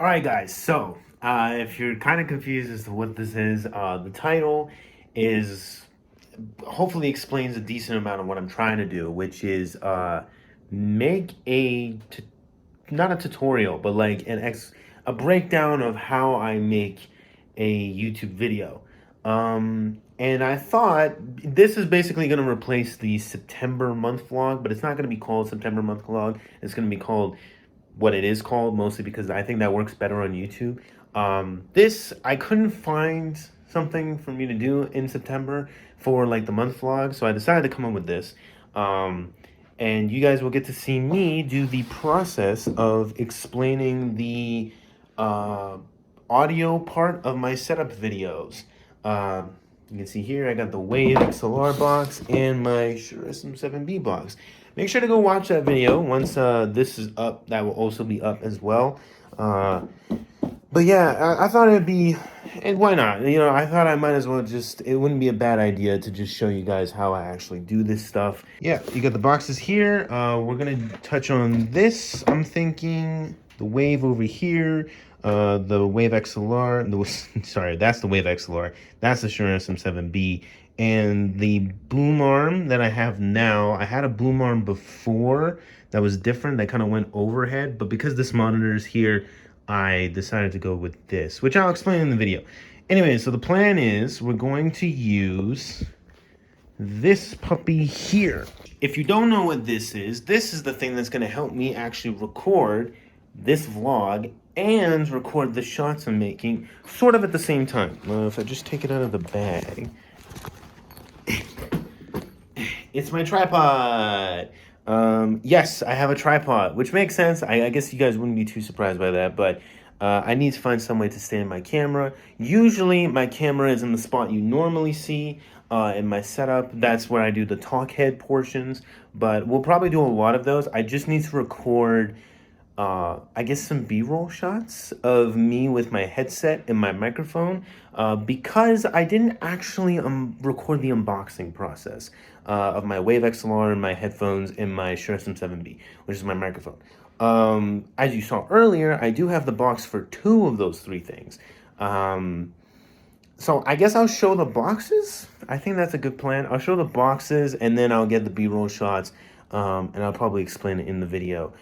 All right, guys. So, if you're kind of confused as to what this is, the title is hopefully explains a decent amount of what I'm trying to do, which is make not a tutorial, but like a breakdown of how I make a YouTube video. And I thought this is basically going to replace the September month vlog, but it's not going to be called September month vlog. It's going to be called what it is called, mostly because I think that works better on YouTube. This, I couldn't find something for me to do in September for like the month vlog, so I decided to come up with this. And you guys will get to see me do the process of explaining the uh, audio part of my setup videos. You can see here I got the Wave XLR box and my Shure SM7B box. Make sure to go watch that video. Once this is up, that will also be up as well. But yeah, I thought it'd be, and why not? You know, I thought I might as well just, it wouldn't be a bad idea to just show you guys how I actually do this stuff. Yeah, you got the boxes here. We're gonna touch on this. I'm thinking the Wave over here, the Wave XLR, sorry, that's the Wave XLR. That's the Shure SM7B. And the boom arm that I have now, I had a boom arm before that was different, that kind of went overhead, but because this monitor is here, I decided to go with this, which I'll explain in the video. Anyway, so the plan is we're going to use this puppy here. If you don't know what this is the thing that's going to help me actually record this vlog and record the shots I'm making sort of at the same time. If I just take it out of the bag, it's my tripod. Yes, I have a tripod, which makes sense. I guess you guys wouldn't be too surprised by that, but I need to find some way to stand my camera. Usually my camera is in the spot you normally see in my setup. That's where I do the talk head portions, but we'll probably do a lot of those. I just need to record I guess some B-roll shots of me with my headset and my microphone because I didn't actually record the unboxing process of my Wave XLR and my headphones and my Shure SM7B, which is my microphone. As you saw earlier, I do have the box for two of those three things. So I guess I'll show the boxes. I think that's a good plan. I'll show the boxes and then I'll get the B-roll shots and I'll probably explain it in the video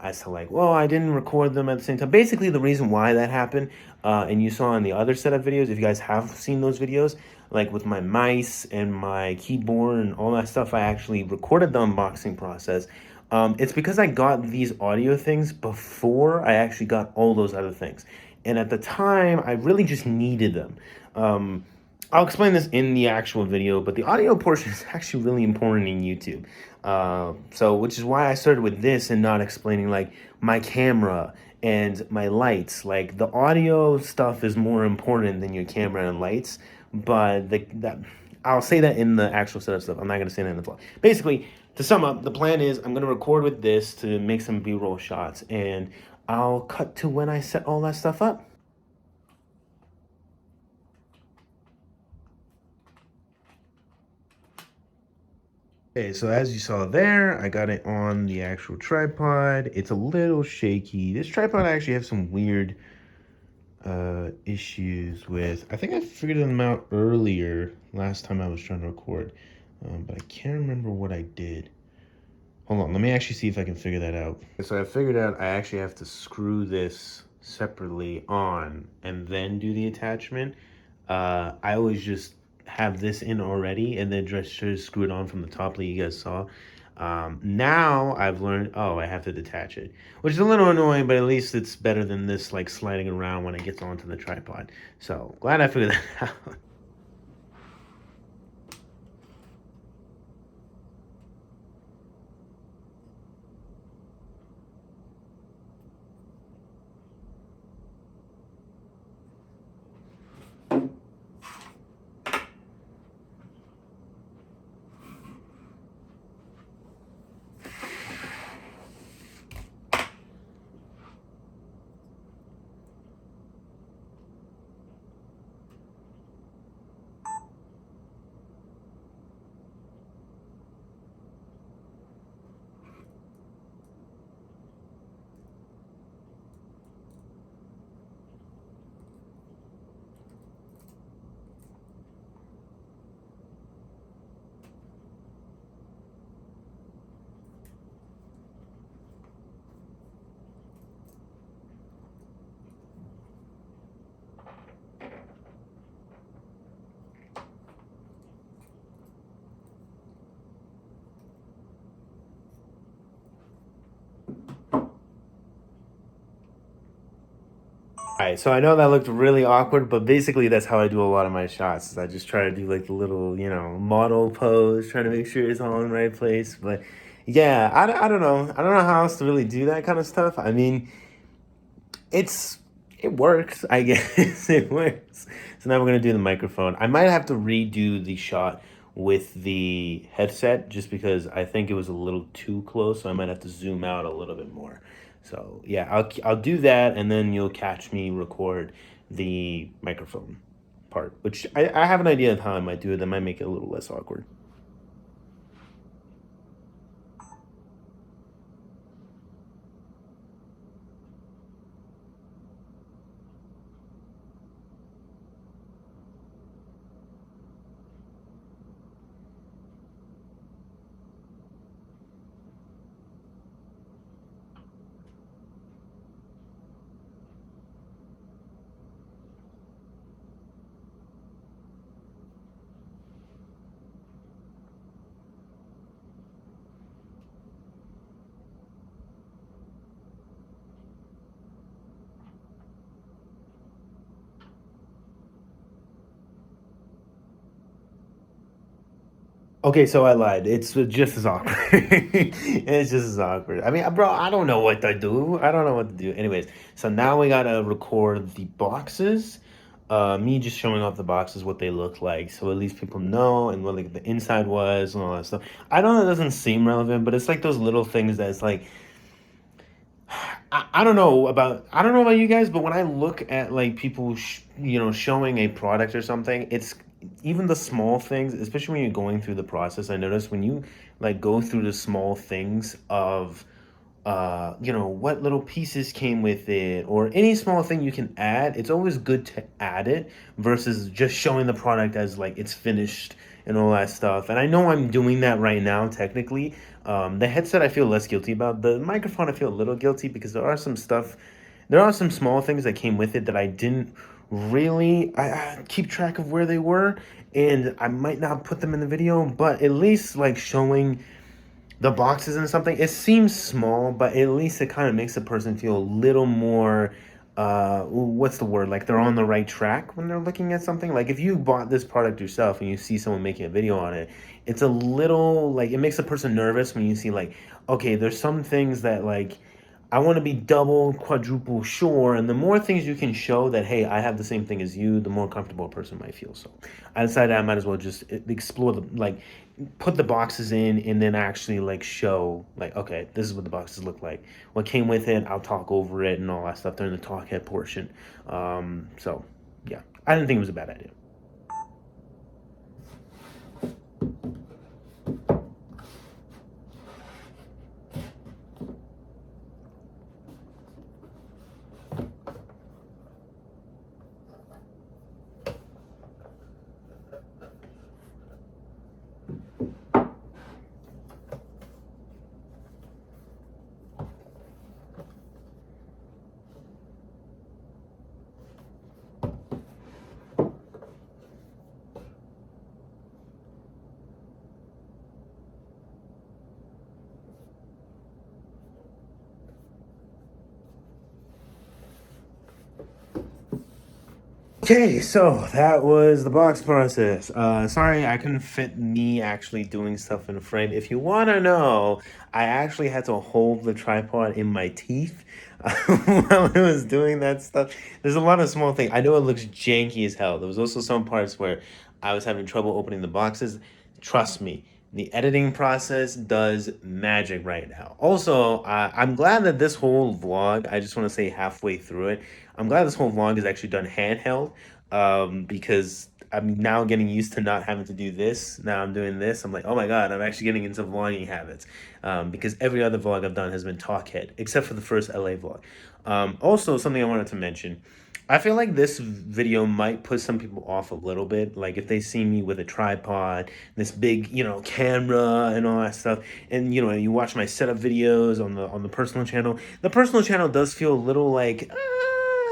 as to like, well, I didn't record them at the same time. Basically, the reason why that happened, and you saw in the other setup videos, if you guys have seen those videos, like with my mice and my keyboard and all that stuff, I actually recorded the unboxing process. It's because I got these audio things before I actually got all those other things. And at the time, I really just needed them. I'll explain this in the actual video, but the audio portion is actually really important in YouTube. Which is why I started with this and not explaining like my camera and my lights. Like the audio stuff is more important than your camera and lights, but I'll say that in the actual setup stuff. I'm not going to say that in the vlog. Basically, to sum up, the plan is I'm going to record with this to make some B-roll shots, and I'll cut to when I set all that stuff up. Okay, so as you saw there, I got it on the actual tripod. It's a little shaky. This tripod actually has some weird issues with. I think I figured them out earlier last time I was trying to record, but I can't remember what I did. Hold on, let me actually see if I can figure that out. So I figured out I actually have to screw this separately on and then do the attachment. I always just have this in already and then just screw it on from the top like you guys saw. Now I've learned, oh, I have to detach it, which is a little annoying, but at least it's better than this like sliding around when it gets onto the tripod. So glad I figured that out. Alright, so I know that looked really awkward, but basically that's how I do a lot of my shots. Is I just try to do like the little, model pose, trying to make sure it's all in the right place. But yeah, I don't know. I don't know how else to really do that kind of stuff. I mean, it's it works, I guess. It works. So now we're gonna do the microphone. I might have to redo the shot with the headset just because I think it was a little too close, so I might have to zoom out a little bit more. So yeah, I'll do that, and then you'll catch me record the microphone part, which I have an idea of how I might do it. That might make it a little less awkward. Okay, so I lied. It's just as awkward. It's just as awkward. I mean, bro, I don't know what to do. I don't know what to do. Anyways, so now we gotta record the boxes. Me just showing off the boxes, what they look like, so at least people know and what like the inside was and all that stuff. I know that doesn't seem relevant, but it's like those little things that's like I don't know about you guys, but when I look at like people showing a product or something, it's even the small things, especially when you're going through the process. I notice when you like go through the small things of what little pieces came with it or any small thing you can add, it's always good to add it versus just showing the product as like it's finished and all that stuff. And I know I'm doing that right now technically. The headset I feel less guilty about. The microphone I feel a little guilty because there are some small things that came with it that I didn't really I keep track of where they were, and I might not put them in the video, but at least like showing the boxes and something, it seems small, but at least it kind of makes a person feel a little more what's the word, like they're on the right track when they're looking at something. Like if you bought this product yourself and you see someone making a video on it, it's a little like it makes a person nervous when you see like, okay, there's some things that like I want to be double, quadruple sure. And the more things you can show that, hey, I have the same thing as you, the more comfortable a person might feel. So I decided I might as well just explore like, put the boxes in and then actually like show, like, okay, this is what the boxes look like. What came with it, I'll talk over it and all that stuff during the talk head portion. So, yeah, I didn't think it was a bad idea. Okay, so that was the box process. Sorry, I couldn't fit me actually doing stuff in a frame. If you want to know, I actually had to hold the tripod in my teeth while I was doing that stuff. There's a lot of small things. I know it looks janky as hell. There was also some parts where I was having trouble opening the boxes. Trust me, the editing process does magic right now. Also, I'm glad that this whole vlog, I just want to say halfway through it, I'm glad this whole vlog is actually done handheld, because I'm now getting used to not having to do this. Now I'm doing this. I'm like, oh my God, I'm actually getting into vlogging habits, because every other vlog I've done has been talk head, except for the first LA vlog. Also, something I wanted to mention. I feel like this video might put some people off a little bit. Like if they see me with a tripod, this big, camera and all that stuff, and you watch my setup videos on the personal channel. The personal channel does feel a little like,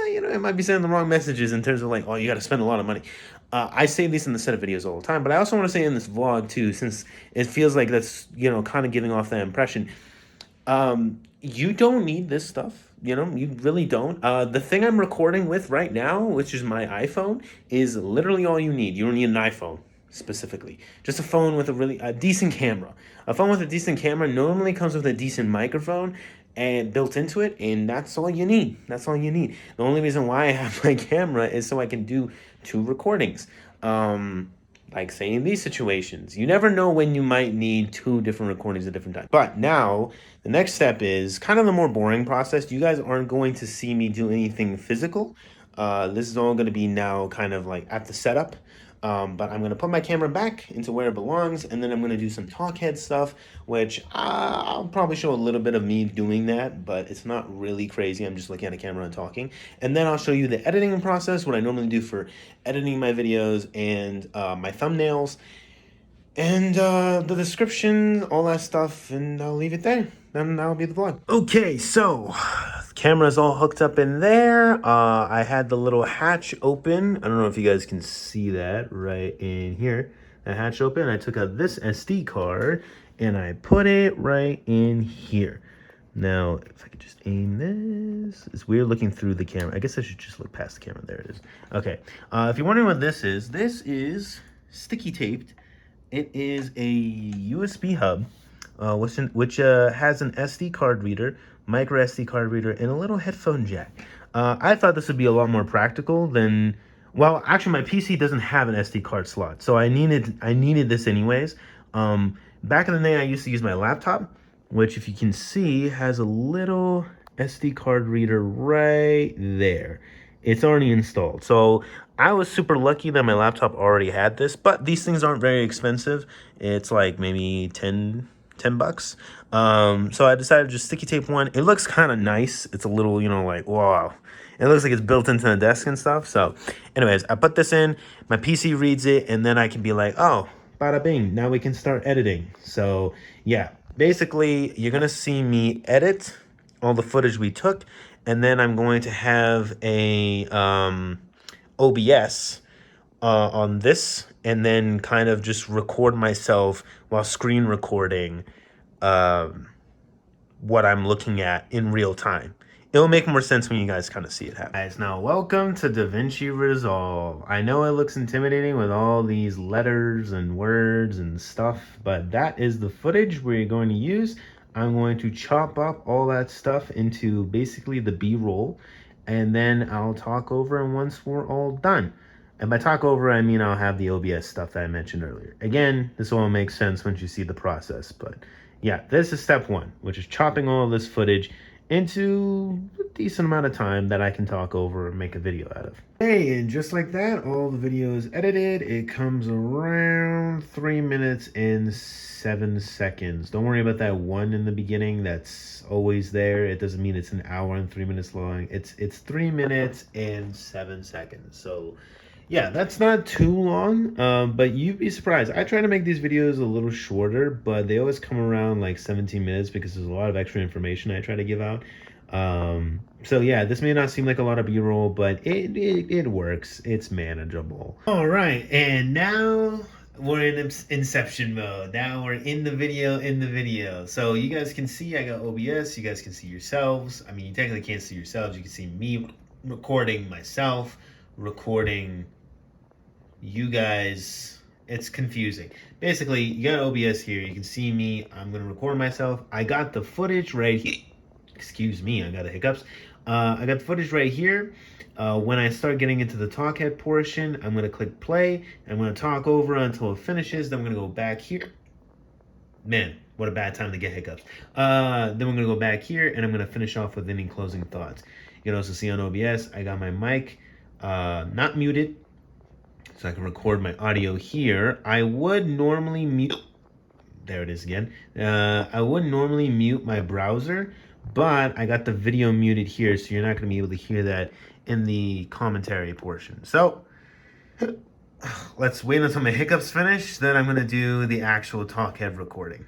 it might be sending the wrong messages in terms of like, oh, you got to spend a lot of money. I say this in the setup videos all the time, but I also want to say in this vlog too, since it feels like that's kind of giving off that impression. You don't need this stuff. You know, you really don't. The thing I'm recording with right now, which is my iPhone, is literally all you need. You don't need an iPhone specifically. Just a phone with a decent camera. A phone with a decent camera normally comes with a decent microphone and built into it, and that's all you need. That's all you need. The only reason why I have my camera is so I can do two recordings. Like say in these situations, you never know when you might need two different recordings at different times. But now the next step is kind of the more boring process. You guys aren't going to see me do anything physical. This is all going to be now kind of like at the setup. But I'm going to put my camera back into where it belongs, and then I'm going to do some talk head stuff, which I'll probably show a little bit of me doing that, but it's not really crazy. I'm just looking at a camera and talking. And then I'll show you the editing process, what I normally do for editing my videos and my thumbnails, and the description, all that stuff, and I'll leave it there. Then that'll be the vlog. Okay, so camera's all hooked up in there. I had the little hatch open. I don't know if you guys can see that right in here. The hatch open. I took out this SD card and I put it right in here. Now, if I could just aim this. It's weird looking through the camera. I guess I should just look past the camera. There it is. Okay. If you're wondering what this is sticky taped. It is a USB hub, which has an SD card reader, micro SD card reader, and a little headphone jack. I thought this would be a lot more practical than, well, actually my PC doesn't have an SD card slot, so I needed this anyways. Back in the day, I used to use my laptop, which if you can see has a little SD card reader right there. It's already installed. So I was super lucky that my laptop already had this, but these things aren't very expensive. It's like maybe 10 bucks. So I decided to just sticky tape one. It looks kind of nice. It's a little, you know, like, wow. It looks like it's built into the desk and stuff. So anyways, I put this in, my PC reads it, and then I can be like, oh, bada bing, now we can start editing. So yeah, basically you're gonna see me edit all the footage we took, and then I'm going to have a OBS on this, and then kind of just record myself while screen recording what I'm looking at in real time. It'll make more sense when you guys kind of see it happen. Guys, now welcome to DaVinci Resolve. I know it looks intimidating with all these letters and words and stuff, but that is the footage we're going to use. I'm going to chop up all that stuff into basically the B-roll, and then I'll talk over, and once we're all done. And by talk over, I mean I'll have the OBS stuff that I mentioned earlier. Again, this will make sense once you see the process, but yeah, this is step one, which is chopping all of this footage into a decent amount of time that I can talk over and make a video out of. Hey, and just like that, all the video is edited. It comes around 3 minutes and 7 seconds. Don't worry about that one in the beginning. That's always there. It doesn't mean it's an hour and 3 minutes long. It's 3 minutes and 7 seconds. So yeah, that's not too long, but you'd be surprised. I try to make these videos a little shorter, but they always come around like 17 minutes because there's a lot of extra information I try to give out. So yeah, this may not seem like a lot of B-roll, but it works. It's manageable. All right, and now we're in Inception mode. Now we're in the video. So you guys can see I got OBS. You guys can see yourselves. I mean, you technically can't see yourselves. You can see me recording myself, recording you guys. It's confusing. Basically, you got OBS here. You can see me. I'm going to record myself. I got the footage right here. Excuse me, I got the hiccups. I got the footage right here. When I start getting into the talk head portion, I'm going to click play. I'm going to talk over until it finishes. Then I'm going to go back here. Man, what a bad time to get hiccups. Then we're going to go back here, and I'm going to finish off with any closing thoughts. You can also see on OBS, I got my mic not muted, so I can record my audio here. I would normally mute, there it is again. I would normally mute my browser, but I got the video muted here, so you're not going to be able to hear that in the commentary portion. So let's wait until my hiccups finish, then I'm going to do the actual talk head recording.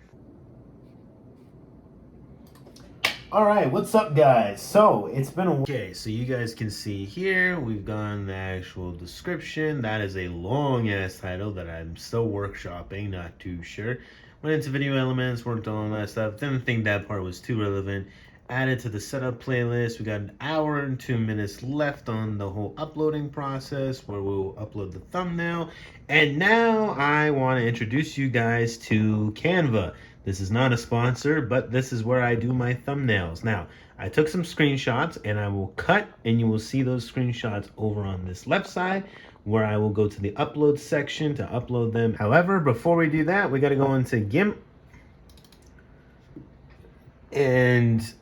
All right, what's up, guys? So it's been okay, so you guys can see here we've gone the actual description. That is a long ass title that I'm still workshopping, not too sure went into video elements, worked on all that stuff. Didn't think that part was too relevant. Added to the setup playlist. We got an hour and 2 minutes left on the whole uploading process where we'll upload the thumbnail. And now I want to introduce you guys to Canva. This is not a sponsor, but this is where I do my thumbnails. Now, I took some screenshots and I will cut, and you will see those screenshots over on this left side where I will go to the upload section to upload them. However, before we do that, we got to go into GIMP and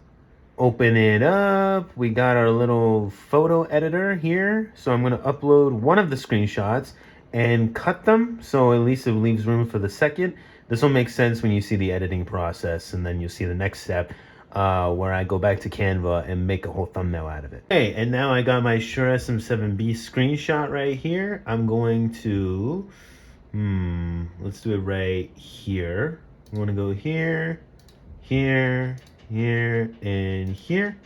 open it up. We got our little photo editor here. So I'm going to upload one of the screenshots and cut them, so at least it leaves room for the second. This will make sense when you see the editing process, and then you'll see the next step where I go back to Canva and make a whole thumbnail out of it. Okay, and now I got my Shure SM7B screenshot right here. I'm going to, let's do it right here. I'm going to go here, here, here, and here.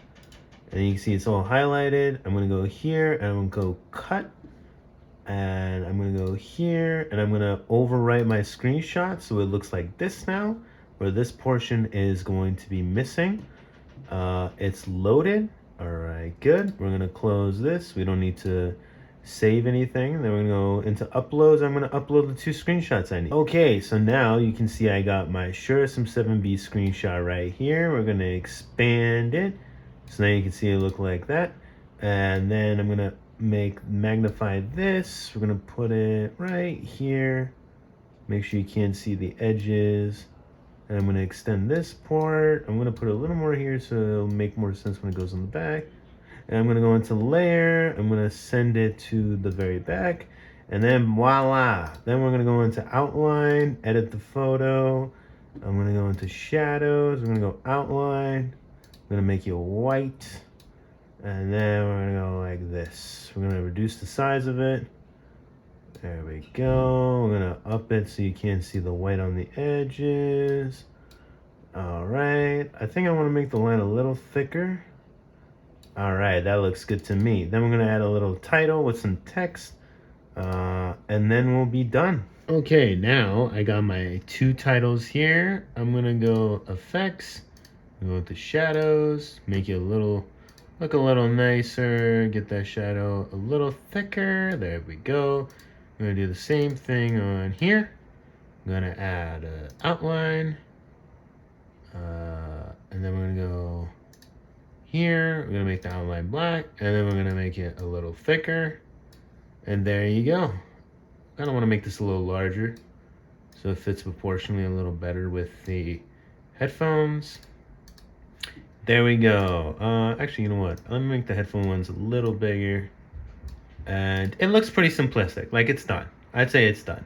And you can see it's all highlighted. I'm going to go here, and I'm going to go cut. And I'm going to go here, and I'm going to overwrite my screenshot so it looks like this now, where this portion is going to be missing. It's loaded. All right, good. We're going to close this. We don't need to save anything. Then we're going to go into uploads. I'm going to upload the 2 screenshots I need. Okay, so now you can see I got my Shure SM7B screenshot right here. We're going to expand it. So now you can see it look like that. And then I'm going to magnify this. We're going to put it right here. Make sure you can't see the edges. And I'm going to extend this part. I'm going to put a little more here so it'll make more sense when it goes on the back. And I'm going to go into layer. I'm going to send it to the very back. And then voila. Then we're going to go into outline, edit the photo. I'm going to go into shadows. We're going to go outline. I'm going to make it white. And then we're going to go like this. We're going to reduce the size of it. There we go. We're going to up it so you can't see the white on the edges. All right. I think I want to make the line a little thicker. All right, that looks good to me. Then we're going to add a little title with some text. And then we'll be done. Okay, now I got my 2 titles here. I'm going to go effects. Go with the shadows. Make it look a little nicer. Get that shadow a little thicker. There we go. I'm going to do the same thing on here. I'm going to add an outline. And then we're going to go here. We're going to make the outline black. And then we're going to make it a little thicker. And there you go. I kind of want to make this a little larger so it fits proportionally a little better with the headphones. There we go. Actually, you know what? Let me make the headphone ones a little bigger. And it looks pretty simplistic. Like, it's done. I'd say it's done.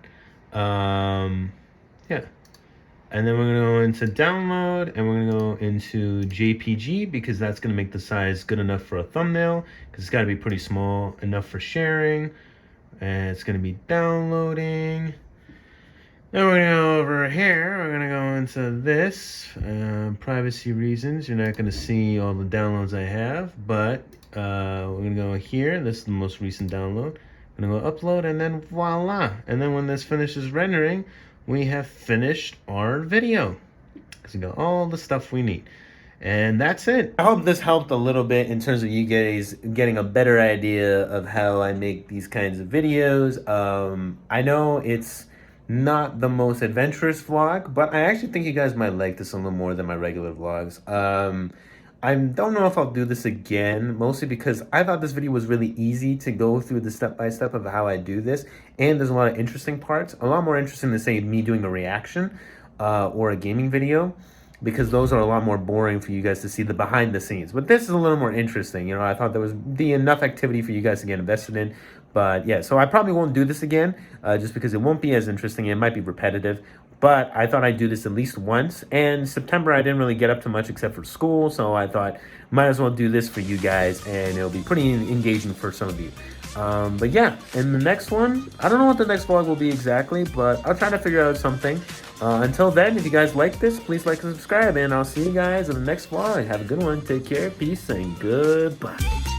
Yeah. And then we're going to go into download, and we're going to go into JPG because that's going to make the size good enough for a thumbnail because it's got to be pretty small enough for sharing. And it's going to be downloading. Then we're going to go over here. We're going to go into this. Privacy reasons. You're not going to see all the downloads I have. But we're going to go here. This is the most recent download. I'm going to go upload. And then voila. And then when this finishes rendering, we have finished our video. Because we got all the stuff we need. And that's it. I hope this helped a little bit in terms of you guys getting a better idea of how I make these kinds of videos. I know it's not the most adventurous vlog, but I actually think you guys might like this a little more than my regular vlogs. I don't know if I'll do this again, mostly because I thought this video was really easy to go through the step-by-step of how I do this, and there's a lot of interesting parts, a lot more interesting than, say, me doing a reaction or a gaming video, because those are a lot more boring for you guys to see the behind the scenes. But this is a little more interesting. You know, I thought there was enough activity for you guys to get invested in. But yeah, so I probably won't do this again just because it won't be as interesting. It might be repetitive. But I thought I'd do this at least once. And September, I didn't really get up to much except for school. So I thought, might as well do this for you guys. And it'll be pretty engaging for some of you. But yeah, in the next one, I don't know what the next vlog will be exactly, but I'll try to figure out something. Until then, if you guys like this, please like and subscribe. And I'll see you guys in the next vlog. Have a good one. Take care. Peace and goodbye.